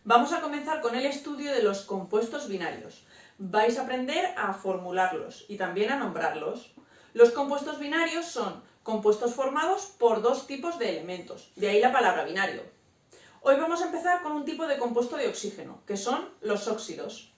Vamos a comenzar con el estudio de los compuestos binarios. Vais a aprender a formularlos y también a nombrarlos. Los compuestos binarios son compuestos formados por dos tipos de elementos, de ahí la palabra binario. Hoy vamos a empezar con un tipo de compuesto de oxígeno, que son los óxidos.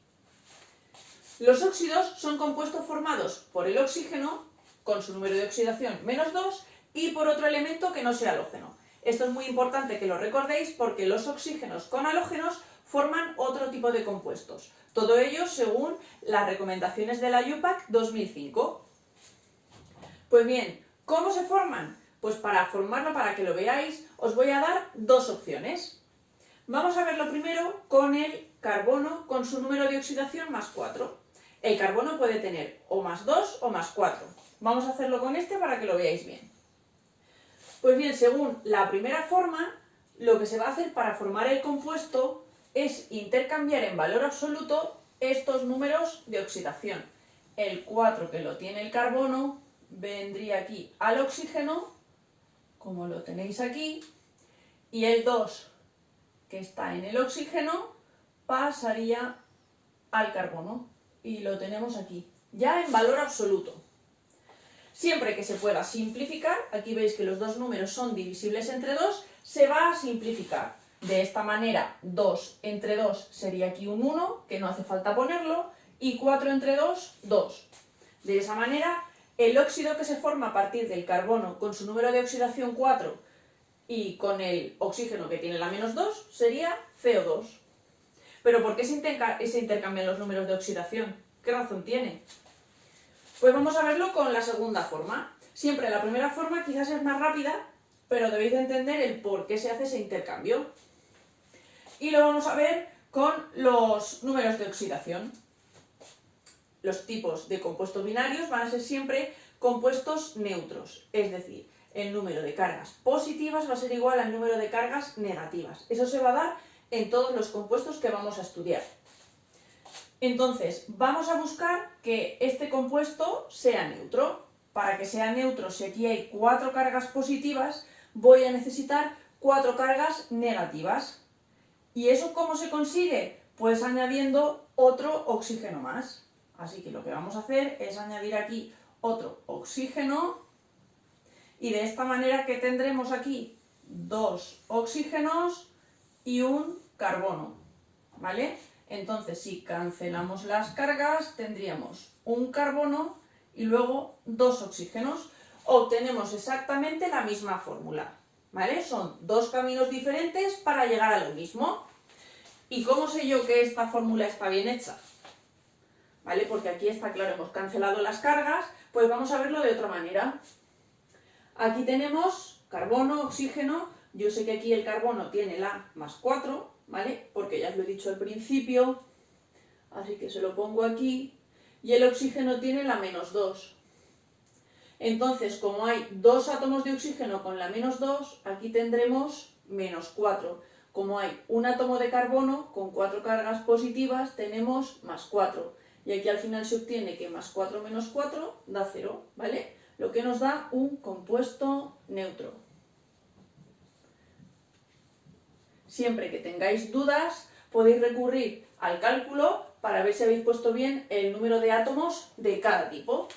Los óxidos son compuestos formados por el oxígeno, con su número de oxidación -2, y por otro elemento que no sea halógeno. Esto es muy importante que lo recordéis porque los oxígenos con halógenos forman otro tipo de compuestos. Todo ello según las recomendaciones de la IUPAC 2005. Pues bien, ¿cómo se forman? Pues para formarlo, para que lo veáis, os voy a dar dos opciones. Vamos a verlo primero con el carbono con su número de oxidación +4. El carbono puede tener o +2 o +4. Vamos a hacerlo con este para que lo veáis bien. Pues bien, según la primera forma, lo que se va a hacer para formar el compuesto es intercambiar en valor absoluto estos números de oxidación. El 4 que lo tiene el carbono vendría aquí al oxígeno, como lo tenéis aquí, y el 2 que está en el oxígeno pasaría al carbono y lo tenemos aquí, ya en valor absoluto. Siempre que se pueda simplificar, aquí veis que los dos números son divisibles entre 2, se va a simplificar. De esta manera, 2 entre 2 sería aquí un 1, que no hace falta ponerlo, y 4 entre 2, 2. De esa manera, el óxido que se forma a partir del carbono con su número de oxidación 4 y con el oxígeno que tiene la -2 sería CO2. ¿Pero por qué se intercambian los números de oxidación? ¿Qué razón tiene? Pues vamos a verlo con la segunda forma. Siempre la primera forma quizás es más rápida, pero debéis de entender el por qué se hace ese intercambio. Y lo vamos a ver con los números de oxidación. Los tipos de compuestos binarios van a ser siempre compuestos neutros, es decir, el número de cargas positivas va a ser igual al número de cargas negativas. Eso se va a dar en todos los compuestos que vamos a estudiar. Entonces, vamos a buscar que este compuesto sea neutro. Para que sea neutro, si aquí hay 4 cargas positivas, voy a necesitar 4 cargas negativas. ¿Y eso cómo se consigue? Pues añadiendo otro oxígeno más. Así que lo que vamos a hacer es añadir aquí otro oxígeno y de esta manera que tendremos aquí 2 oxígenos y un carbono, ¿vale? Entonces, si cancelamos las cargas, tendríamos un carbono y luego 2 oxígenos. Obtenemos exactamente la misma fórmula, ¿vale? Son dos caminos diferentes para llegar a lo mismo. ¿Y cómo sé yo que esta fórmula está bien hecha? ¿Vale? Porque aquí está claro, hemos cancelado las cargas, pues vamos a verlo de otra manera. Aquí tenemos carbono, oxígeno, yo sé que aquí el carbono tiene la +4, ¿vale? Porque ya os lo he dicho al principio, así que se lo pongo aquí, y el oxígeno tiene la -2. Entonces, como hay 2 átomos de oxígeno con la -2, aquí tendremos -4. Como hay un átomo de carbono con 4 cargas positivas, tenemos +4. Y aquí al final se obtiene que +4 menos 4 da 0, ¿vale? Lo que nos da un compuesto neutro. Siempre que tengáis dudas, podéis recurrir al cálculo para ver si habéis puesto bien el número de átomos de cada tipo.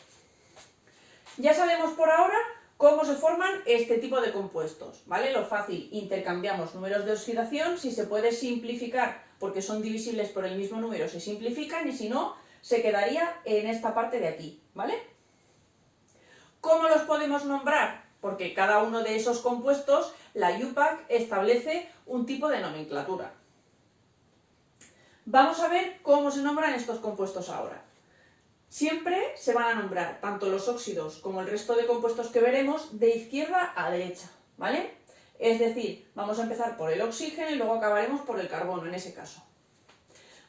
Ya sabemos por ahora cómo se forman este tipo de compuestos, ¿vale? Lo fácil, intercambiamos números de oxidación, si se puede simplificar porque son divisibles por el mismo número, se simplifican y si no, se quedaría en esta parte de aquí, ¿vale? ¿Cómo los podemos nombrar? Porque cada uno de esos compuestos, la IUPAC establece un tipo de nomenclatura. Vamos a ver cómo se nombran estos compuestos ahora. Siempre se van a nombrar tanto los óxidos como el resto de compuestos que veremos de izquierda a derecha, ¿vale? Es decir, vamos a empezar por el oxígeno y luego acabaremos por el carbono en ese caso.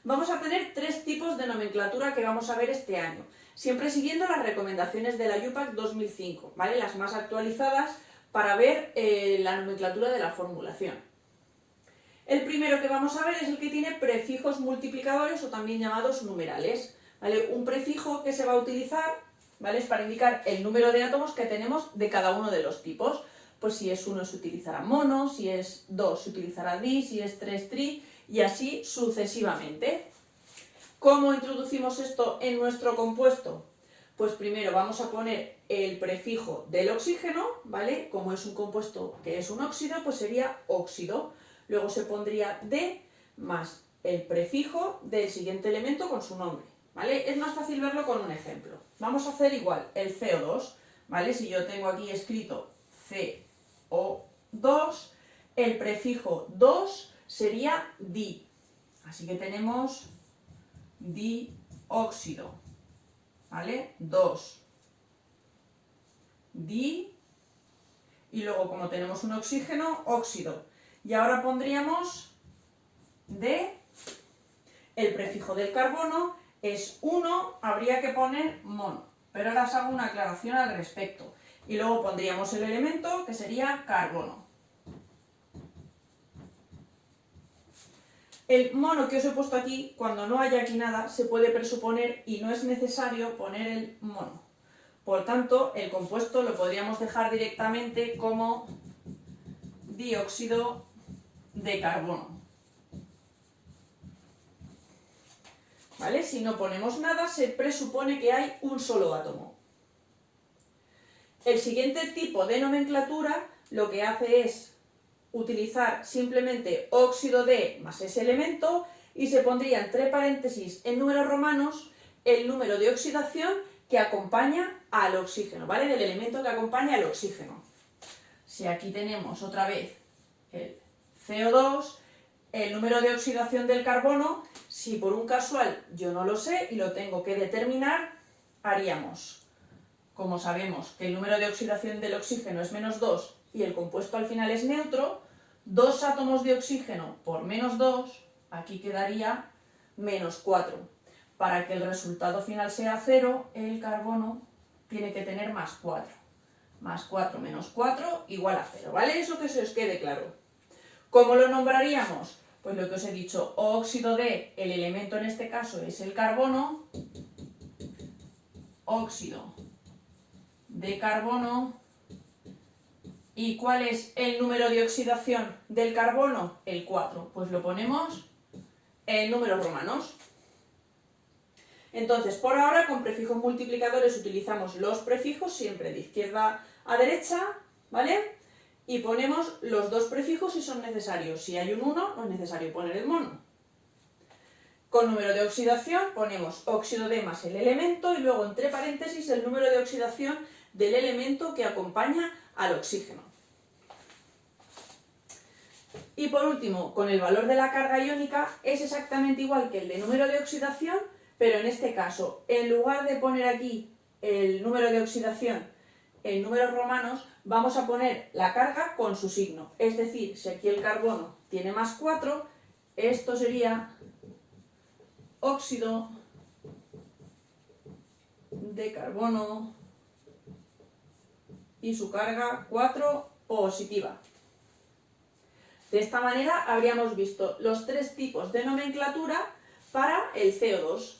Vamos a tener 3 tipos de nomenclatura que vamos a ver este año, siempre siguiendo las recomendaciones de la IUPAC 2005, ¿vale? Las más actualizadas para ver la nomenclatura de la formulación. El primero que vamos a ver es el que tiene prefijos multiplicadores o también llamados numerales, ¿vale? Un prefijo que se va a utilizar ¿vale? Es para indicar el número de átomos que tenemos de cada uno de los tipos. Pues si es 1 se utilizará mono, si es 2 se utilizará di, si es 3 tri, y así sucesivamente. ¿Cómo introducimos esto en nuestro compuesto? Pues primero vamos a poner el prefijo del oxígeno, ¿vale? Como es un compuesto que es un óxido, pues sería óxido. Luego se pondría D más el prefijo del siguiente elemento con su nombre, ¿vale? Es más fácil verlo con un ejemplo. Vamos a hacer igual el CO2, ¿vale? Si yo tengo aquí escrito CO2, el prefijo 2 sería di. Así que tenemos dióxido, ¿vale? 2 di, y luego como tenemos un oxígeno, óxido. Y ahora pondríamos D, el prefijo del carbono es 1, habría que poner mono, pero ahora os hago una aclaración al respecto. Y luego pondríamos el elemento que sería carbono. El mono que os he puesto aquí, cuando no haya aquí nada, se puede presuponer y no es necesario poner el mono. Por tanto, el compuesto lo podríamos dejar directamente como dióxido de carbono. ¿Vale? Si no ponemos nada, se presupone que hay un solo átomo. El siguiente tipo de nomenclatura lo que hace es utilizar simplemente óxido de más ese elemento y se pondría entre paréntesis en números romanos el número de oxidación que acompaña al oxígeno, ¿vale? Del elemento que acompaña al oxígeno. Si aquí tenemos otra vez el CO2, el número de oxidación del carbono, si por un casual yo no lo sé y lo tengo que determinar, haríamos, como sabemos que el número de oxidación del oxígeno es -2 y el compuesto al final es neutro, 2 átomos de oxígeno por -2, aquí quedaría -4. Para que el resultado final sea 0, el carbono tiene que tener +4. +4 menos 4 igual a 0, ¿vale? Eso que se os quede claro. ¿Cómo lo nombraríamos? Pues lo que os he dicho, óxido de, el elemento en este caso es el carbono, óxido de carbono. ¿Y cuál es el número de oxidación del carbono? El 4. Pues lo ponemos en números romanos. Entonces, por ahora, con prefijos multiplicadores utilizamos los prefijos siempre de izquierda a derecha, ¿vale? Y ponemos los dos prefijos si son necesarios. Si hay un 1, no es necesario poner el mono. Con número de oxidación ponemos óxido de más el elemento y luego entre paréntesis el número de oxidación del elemento que acompaña al oxígeno. Y por último, con el valor de la carga iónica es exactamente igual que el de número de oxidación, pero en este caso, en lugar de poner aquí el número de oxidación en números romanos, vamos a poner la carga con su signo. Es decir, si aquí el carbono tiene +4, esto sería óxido de carbono y su carga 4 positiva. De esta manera habríamos visto los 3 tipos de nomenclatura para el CO2.